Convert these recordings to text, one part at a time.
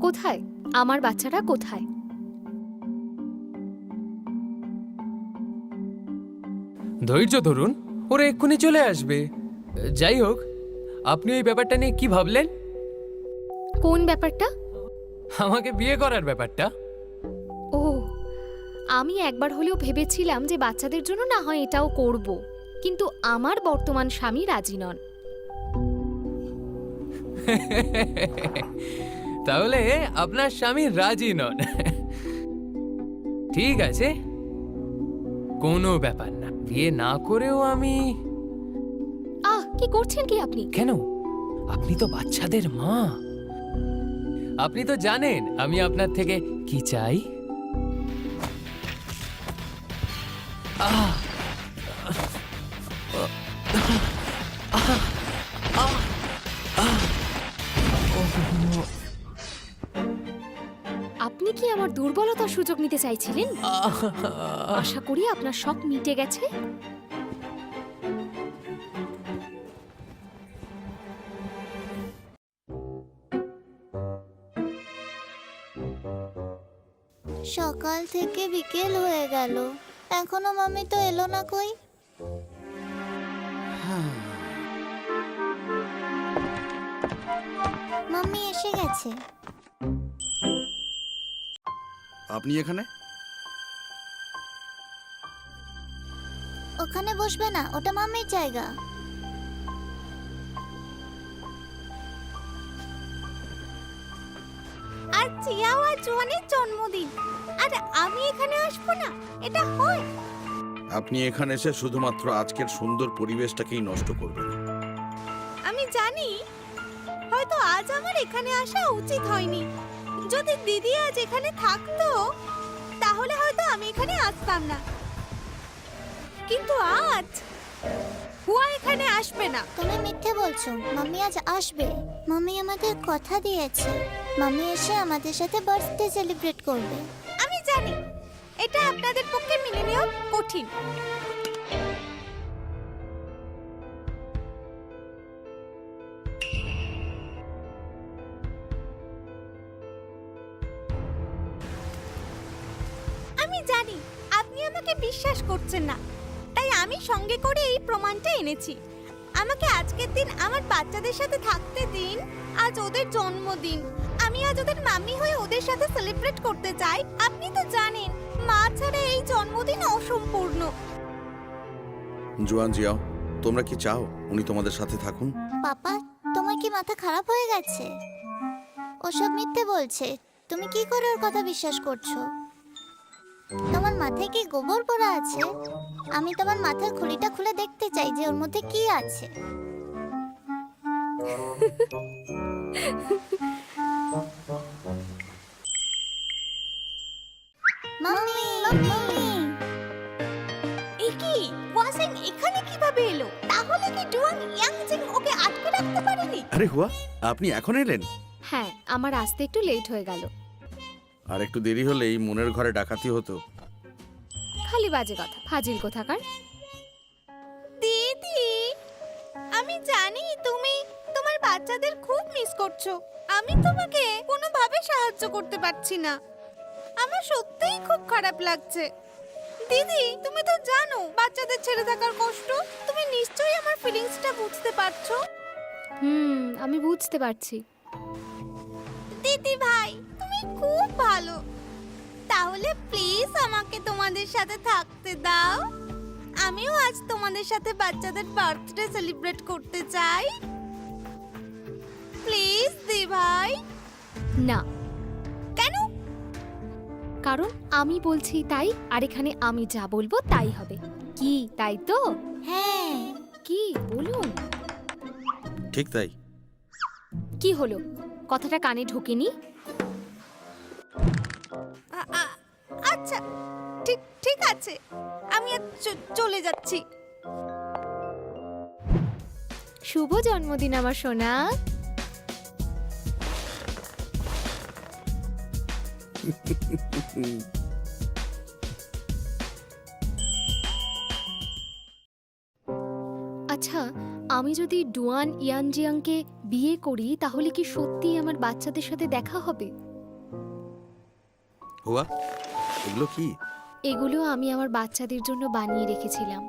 কোথায় আমার বাচ্চারা কোথায়? ধৈর্য ধরুন, ওরা এক্ষুনি চলে আসবে। যাই হোক, আপনি ওই ব্যাপারটা নিয়ে কি ভাবলেন? কোন ব্যাপারটা? আমাকে বিয়ে করার ব্যাপারটা। ও, আমি একবার হলেও ভেবেছিলাম যে বাচ্চাদের জন্য না হয় এটাও করব, কিন্তু আমার বর্তমান স্বামী রাজি নন। তাহলে আপনার স্বামী রাজি নন। ঠিক আছে, কোনো ব্যাপার না, বিয়ে না করেও আমি। কি করছেন কি আপনি? কেন? আপনি তো বাচ্চাদের মা। আপনি তো জানেন আমি আপনার থেকে কি চাই। আহ! আপনি কি আমার দুর্বলতার সুযোগ নিতে চাইছিলেন? আশা করি আপনার শখ মিটে গেছে। সকাল থেকে বিকেল হয়ে গেল, এখনো মাম্মি তো এলো না কই? মাম্মি এসে গেছে। আপনি এখানে? ওখানে বসবে না, ওটা মাম্মির জায়গা। আর চিয়াও আর জোয়ানের জন্মদিন, আর আমি এখানে আসবো না? এটা হয়? আপনি এখানে এসে শুধুমাত্র আজকের সুন্দর পরিবেশটাকেই নষ্ট করবেন। আমি জানি হয়তো আজ আমার এখানে আসা উচিত হয়নি। যদি দিদি আজ এখানে থাকতো তাহলে হয়তো আমি এখানে আসতাম না, কিন্তু আজ হুয়া এখানে আসবে না। তুমি মিথ্যে বলছো, মাম্মি আজ আসবে। মাম্মি আমাদের কথা দিয়েছে, মাম্মি এসে আমাদের সাথে বার্থডে সেলিব্রেট করবে। আমি জানি এটা আপনাদের পক্ষে মেনে নেওয়া কঠিন। আমি জানি আপনি আমাকে বিশ্বাস করছেন না, তাই আমি সঙ্গে করে এই প্রমাণটা এনেছি। আমাকে আজকের দিন আমার বাচ্চাদের সাথে থাকতে দিন। আজ ওদের জন্মদিন, আমি আজ ওদের মাম্মি হয়ে ওদের সাথে সেলিব্রেট করতে চাই। আপনি তো জানেন মা ছাড়া এই জন্মদিন অসম্পূর্ণ। জোয়ান জিয়াও, তোমরা কি চাও উনি তোমাদের সাথে থাকুন? পাপা, তোমার কি মাথা খারাপ হয়ে গেছে? ওসব মিথ্যে বলছে, তুমি কি করে ওর কথা বিশ্বাস করছো? তোমার মাথায় কি গোবর পড়া আছে? আমি তোমার মাথার খুলিটা খুলে দেখতে চাই যে ওর মধ্যে কি আছে। মাম্মি, মাম্মি, এ কি? ওয়াসিং এখানে কিভাবে এলো? তাহলে কি ডুয়াং ইয়াংজিং ওকে আটকে রাখতে পারেনি? আরে হুয়া, আপনি এখন এলেন? হ্যাঁ, আমার আসতে একটু লেট হয়ে গেল। আর একটু দেরি হলেই মনের ঘরে ডাকাতি হতো। খালি বাজে কথা, ফাজিল কোথাকার। দিদি, আমি জানি তুমি তোমার বাচ্চাদের খুব মিস করছো। আমি তোমাকে কোনোভাবে সাহায্য করতে পারছি না। আমার সত্যিই খুব খারাপ লাগছে। দিদি, তুমি তো জানো বাচ্চাদের ছেড়ে থাকার কষ্ট। তুমি নিশ্চয়ই আমার ফিলিংসটা বুঝতে পারছো। আমি বুঝতে পারছি। দিদি ভাই, তুমি খুব ভালো। তাহলে প্লিজ আমাকে তোমাদের সাথে থাকতে দাও। আমিও আজ তোমাদের সাথে বাচ্চাদের বার্থডে সেলিব্রেট করতে চাই। প্লিজ দি ভাই। না। কেন? কারণ আমি বলছি তাই, আর এখানে আমি যা বলবো তাই হবে। কি তাই তো? হ্যাঁ। কি বলুন? ঠিক তাই। কি হলো, কথাটা কানে ঢোকেনি? আচ্ছা, ঠিক ঠিক আছে, আমি আজ চলে যাচ্ছি। শুভ জন্মদিন আমার সোনা। আচ্ছা, আমি যদি ডুয়ান ইয়ানজিয়াংকে বিয়ে করি তাহলে কি সত্যি আমার বাচ্চাদের সাথে দেখা হবে? হুয়া, এগুলো কি? এগুলো আমি আমার বাচ্চাদের জন্য বানিয়ে রেখেছিলাম।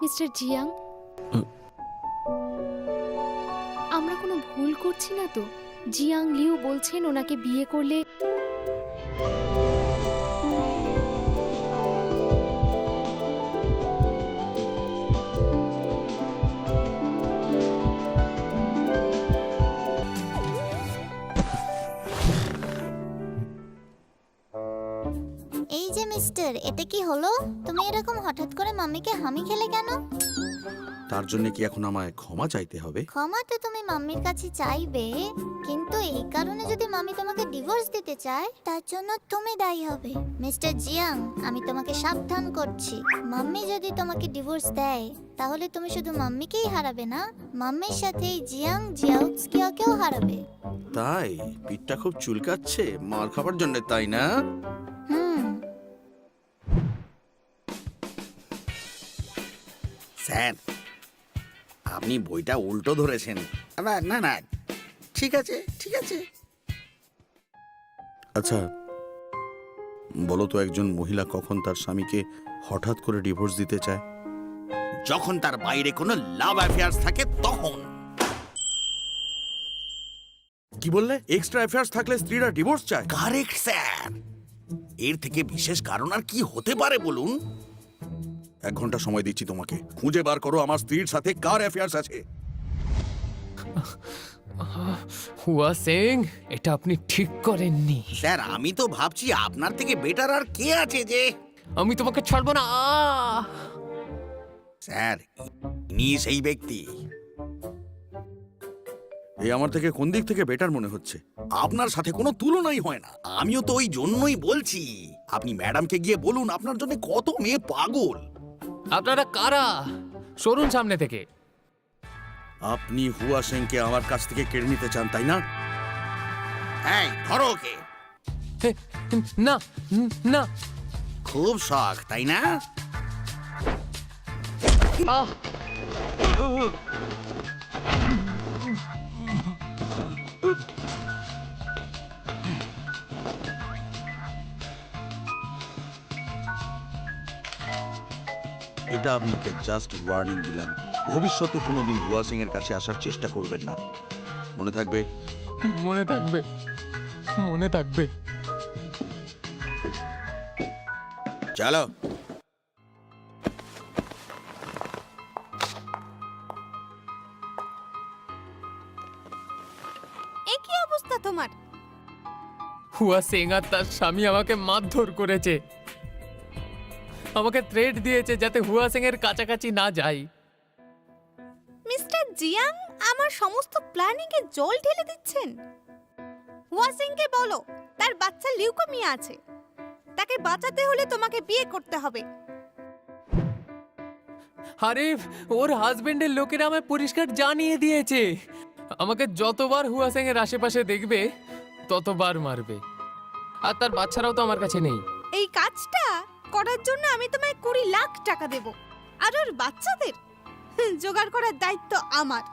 মিস্টার জিয়াং, আমরা কোনো ভুল করছি না তো? জিয়াং লিউ বলছেন ওনাকে বিয়ে করলে এই যে মিস্টার, এটা কি হলো? তুমি এরকম হঠাৎ করে মাম্মিকে হামি খেলে কেন? তার জন্য কি এখন আমায় ক্ষমা চাইতে হবে? ক্ষমা তো তুমি মাম্মির কাছে চাইবে, কিন্তু এই কারণে যদি মাম্মি তোমাকে ডিভোর্স দিতে চায় তার জন্য তুমি দায়ী হবে। মিস্টার জিয়াং, আমি তোমাকে সাবধান করছি, মাম্মি যদি তোমাকে ডিভোর্স দেয় তাহলে তুমি শুধু মাম্মিকেই হারাবে না, মাম্মির সাথে এই জিয়াং জিয়াউক্সকিয়াকেও হারাবে। তাই পিঠটা খুব চুলকাচ্ছে মার খাবার জন্য, তাই না? স্যার, আপনি বইটা উল্টো ধরেছেন। না না না, ঠিক আছে ঠিক আছে। আচ্ছা বলো তো, একজন মহিলা কখন তার স্বামীকে হঠাৎ করে ডিভোর্স দিতে চায়? যখন তার বাইরে কোনো লাভ অ্যাফেয়ার্স থাকে তখন। কি বললে? এক্সট্রা অ্যাফেয়ার্স থাকলে স্ত্রীরা ডিভোর্স চায়? Correct sir. এর থেকে বিশেষ কারণ আর কি হতে পারে বলুন? 1 ঘন্টা সময় দিচ্ছি তোমাকে, খুঁজে বার করো আমার স্ত্রীর সাথে কার অ্যাফেয়ার্স আছে। হুয়া সিং, এটা আপনি ঠিক করেননি। স্যার, আমি তো ভাবছি আপনার থেকে বেটার আর কে আছে যে। আমি তোমাকে ছাড়বো না। স্যার, ইনি সেই ব্যক্তি। এই আমার থেকে কোন দিক থেকে বেটার মনে হচ্ছে? আপনার সাথে কোনো তুলনাই হয় না। আমিও তো ওই জন্যই বলছি, আপনি ম্যাডামকে গিয়ে বলুন আপনার জন্য কত মেয়ে পাগল। আপনারা কারা? সরুন সামনে থেকে। আপনি হুয়া সিংকে আমার কাছ থেকে কেড়ে নিতে চান, তাই না? এই ধরো ওকে। হে, না না। খুব শখ, তাই না? আহ! এটা আপনাকে জাস্ট ওয়ার্নিং দিলাম, ভবিষ্যতে কোনোদিন হুয়া সিং এর কাছে আসার চেষ্টা করবেন না। মনে থাকবে? মনে থাকবে, মনে থাকবে। চলো। এ কি অবস্থা তোমার? হুয়া সিং আর তার স্বামী আমাকে মারধর করেছে, আমাকে থ্রেট দিয়েছে যাতে হুয়া সিং এর কাছাকাছি না যাই। মিস্টার জিয়াং আমার সমস্ত প্ল্যানিং এ জল ঢেলে দিচ্ছেন। হুয়া সিংকে বলো তার বাচ্চা লিউকোমিয়া আছে, তাকে বাঁচাতে হলে তোমাকে বিয়ে করতে হবে। আরে ওর হাজবেন্ডের লোকেরা আমায় পরিষ্কার জানিয়ে দিয়েছে, আমাকে যতবার হুয়া সিং এর আশেপাশে দেখবে ততবার মারবে। আর তার বাচ্চারাও তো আমার কাছে নেই। এই কাজটা করার জন্য আমি তোমায় 20 লাখ টাকা দেব, আর ওর বাচ্চাদের জোগাড় করার দায়িত্ব আমার।